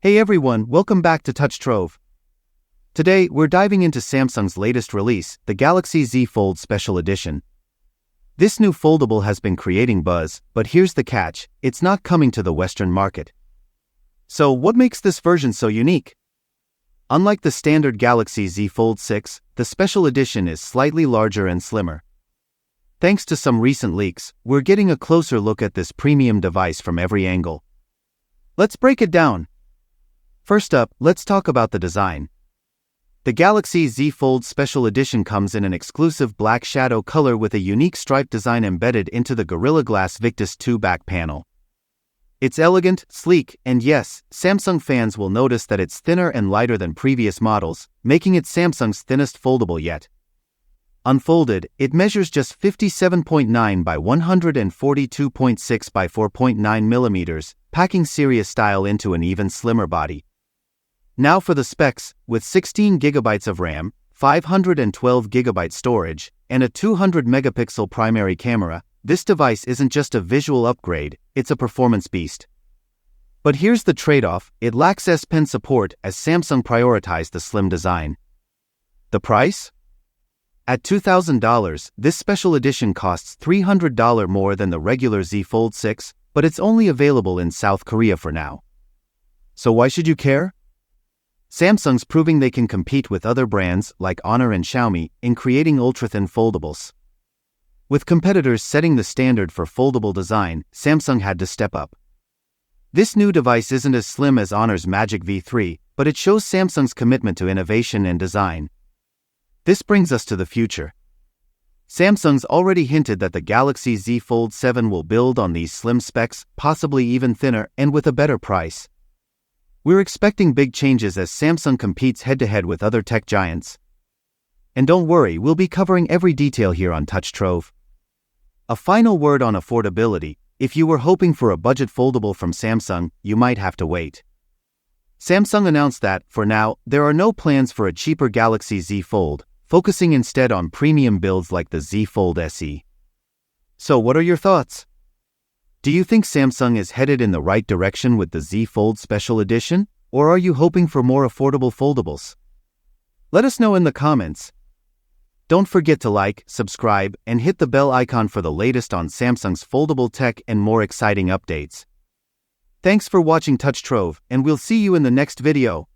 Hey everyone, welcome back to Touch Trove. Today, we're diving into Samsung's latest release, the Galaxy Z Fold Special Edition. This new foldable has been creating buzz, but here's the catch, it's not coming to the Western market. So what makes this version so unique? Unlike the standard Galaxy Z Fold 6, the Special Edition is slightly larger and slimmer. Thanks to some recent leaks, we're getting a closer look at this premium device from every angle. Let's break it down. First up, let's talk about the design. The Galaxy Z Fold Special Edition comes in an exclusive black shadow color with a unique stripe design embedded into the Gorilla Glass Victus 2 back panel. It's elegant, sleek, and yes, Samsung fans will notice that it's thinner and lighter than previous models, making it Samsung's thinnest foldable yet. Unfolded, it measures just 57.9 by 142.6 by 4.9 mm, packing serious style into an even slimmer body. Now for the specs, with 16 GB of RAM, 512 GB storage, and a 200 megapixel primary camera, this device isn't just a visual upgrade, it's a performance beast. But here's the trade-off, it lacks S Pen support as Samsung prioritized the slim design. The price? At $2,000, this special edition costs $300 more than the regular Z Fold 6, but it's only available in South Korea for now. So why should you care? Samsung's proving they can compete with other brands like Honor and Xiaomi in creating ultra-thin foldables. With competitors setting the standard for foldable design, Samsung had to step up. This new device isn't as slim as Honor's Magic V3, but it shows Samsung's commitment to innovation and design. This brings us to the future. Samsung's already hinted that the Galaxy Z Fold 7 will build on these slim specs, possibly even thinner, and with a better price. We're expecting big changes as Samsung competes head-to-head with other tech giants. And don't worry, we'll be covering every detail here on Touch Trove. A final word on affordability, if you were hoping for a budget foldable from Samsung, you might have to wait. Samsung announced that, for now, there are no plans for a cheaper Galaxy Z Fold, focusing instead on premium builds like the Z Fold SE. So what are your thoughts? Do you think Samsung is headed in the right direction with the Z Fold Special Edition, or are you hoping for more affordable foldables? Let us know in the comments. Don't forget to like, subscribe, and hit the bell icon for the latest on Samsung's foldable tech and more exciting updates. Thanks for watching Touch Trove, and we'll see you in the next video.